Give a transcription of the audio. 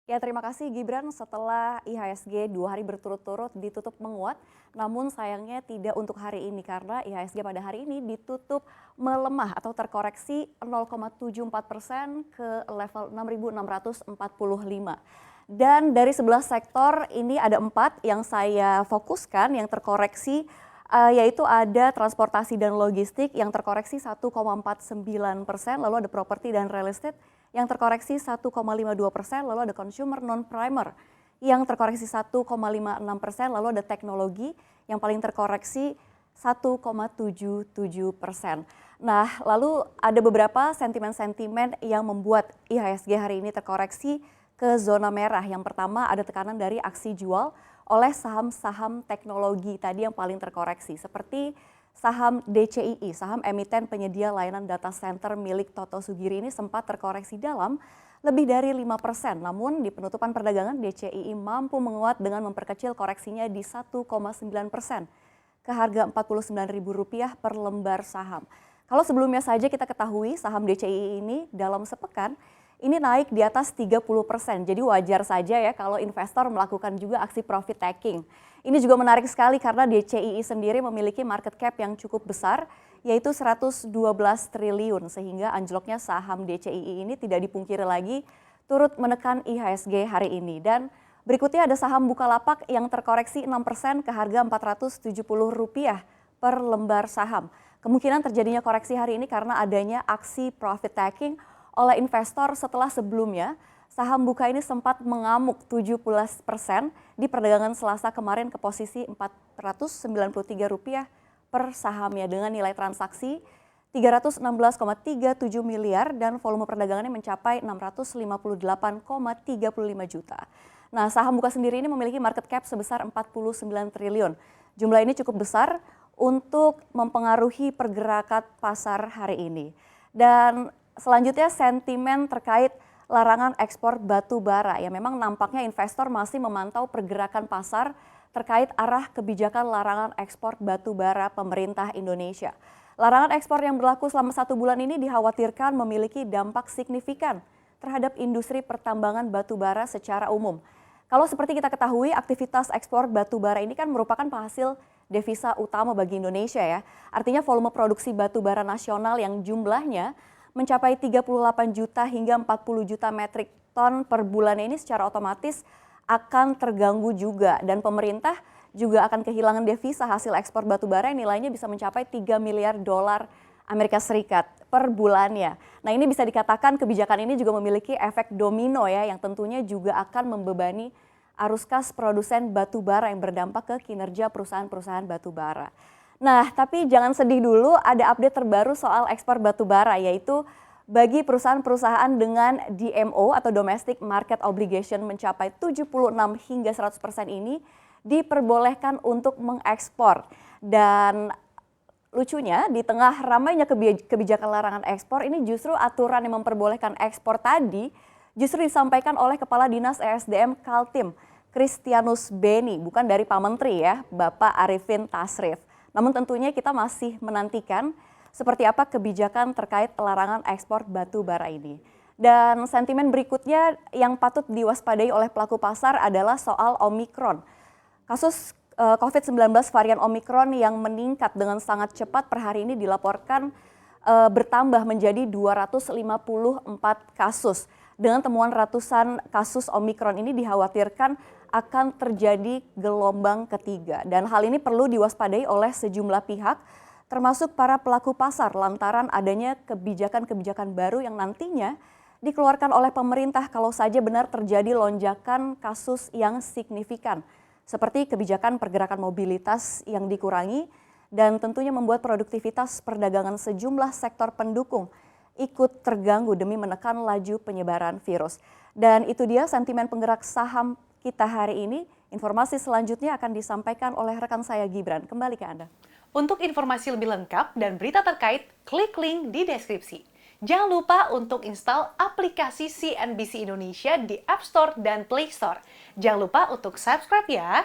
Ya, terima kasih Gibran. Setelah IHSG 2 hari berturut-turut ditutup menguat, namun sayangnya tidak untuk hari ini karena IHSG pada hari ini ditutup melemah atau terkoreksi 0,74% ke level 6.645. Dan dari 11 sektor ini ada 4 yang saya fokuskan yang terkoreksi, yaitu ada transportasi dan logistik yang terkoreksi 1,49%, lalu ada properti dan real estate yang terkoreksi 1,52%, lalu ada consumer non-primer yang terkoreksi 1,56%, lalu ada teknologi yang paling terkoreksi 1,77%. Nah, lalu ada beberapa sentimen-sentimen yang membuat IHSG hari ini terkoreksi ke zona merah. Yang pertama ada tekanan dari aksi jual oleh saham-saham teknologi tadi yang paling terkoreksi, seperti saham DCII, saham emiten penyedia layanan data center milik Toto Sugiri ini sempat terkoreksi dalam lebih dari 5%. Namun di penutupan perdagangan DCII mampu menguat dengan memperkecil koreksinya di 1,9% ke harga Rp49.000 per lembar saham. Kalau sebelumnya saja kita ketahui saham DCII ini dalam sepekan ini naik di atas 30%. Jadi wajar saja ya kalau investor melakukan juga aksi profit taking. Ini juga menarik sekali karena DCII sendiri memiliki market cap yang cukup besar, yaitu 112 triliun, sehingga anjloknya saham DCII ini tidak dipungkiri lagi turut menekan IHSG hari ini. Dan berikutnya ada saham Bukalapak yang terkoreksi 6% ke harga Rp470 per lembar saham. Kemungkinan terjadinya koreksi hari ini karena adanya aksi profit taking oleh investor setelah sebelumnya saham Buka ini sempat mengamuk 17% di perdagangan Selasa kemarin ke posisi Rp493 per sahamnya dengan nilai transaksi 316,37 miliar dan volume perdagangannya mencapai 658,35 juta. Nah, saham Buka sendiri ini memiliki market cap sebesar 49 triliun. Jumlah ini cukup besar untuk mempengaruhi pergerakan pasar hari ini. Dan selanjutnya sentimen terkait larangan ekspor batu bara. Ya, memang nampaknya investor masih memantau pergerakan pasar terkait arah kebijakan larangan ekspor batu bara pemerintah Indonesia. Larangan ekspor yang berlaku selama 1 bulan ini dikhawatirkan memiliki dampak signifikan terhadap industri pertambangan batu bara secara umum. Kalau seperti kita ketahui, aktivitas ekspor batu bara ini kan merupakan penghasil devisa utama bagi Indonesia ya. Artinya volume produksi batu bara nasional yang jumlahnya mencapai 38 juta hingga 40 juta metrik ton per bulan ini secara otomatis akan terganggu juga. Dan pemerintah juga akan kehilangan devisa hasil ekspor batu bara yang nilainya bisa mencapai 3 miliar dolar Amerika Serikat per bulannya. Nah, ini bisa dikatakan kebijakan ini juga memiliki efek domino ya yang tentunya juga akan membebani arus kas produsen batu bara yang berdampak ke kinerja perusahaan-perusahaan batu bara. Nah, tapi jangan sedih dulu, ada update terbaru soal ekspor batu bara, yaitu bagi perusahaan-perusahaan dengan DMO atau Domestic Market Obligation mencapai 76 hingga 100% ini diperbolehkan untuk mengekspor. Dan lucunya di tengah ramainya kebijakan larangan ekspor ini justru aturan yang memperbolehkan ekspor tadi justru disampaikan oleh Kepala Dinas ESDM Kaltim, Kristianus Beni, bukan dari Pak Menteri ya, Bapak Arifin Tasrif. Namun tentunya kita masih menantikan seperti apa kebijakan terkait larangan ekspor batu bara ini. Dan sentimen berikutnya yang patut diwaspadai oleh pelaku pasar adalah soal Omikron. Kasus COVID-19 varian Omikron yang meningkat dengan sangat cepat per hari ini dilaporkan bertambah menjadi 254 kasus. Dengan temuan ratusan kasus Omikron ini dikhawatirkan akan terjadi gelombang ketiga. Dan hal ini perlu diwaspadai oleh sejumlah pihak, termasuk para pelaku pasar lantaran adanya kebijakan-kebijakan baru yang nantinya dikeluarkan oleh pemerintah kalau saja benar terjadi lonjakan kasus yang signifikan. Seperti kebijakan pergerakan mobilitas yang dikurangi dan tentunya membuat produktivitas perdagangan sejumlah sektor pendukung ikut terganggu demi menekan laju penyebaran virus. Dan itu dia sentimen penggerak saham kita hari ini. Informasi selanjutnya akan disampaikan oleh rekan saya Gibran. Kembali ke Anda. Untuk informasi lebih lengkap dan berita terkait, klik link di deskripsi. Jangan lupa untuk install aplikasi CNBC Indonesia di App Store dan Play Store. Jangan lupa untuk subscribe ya.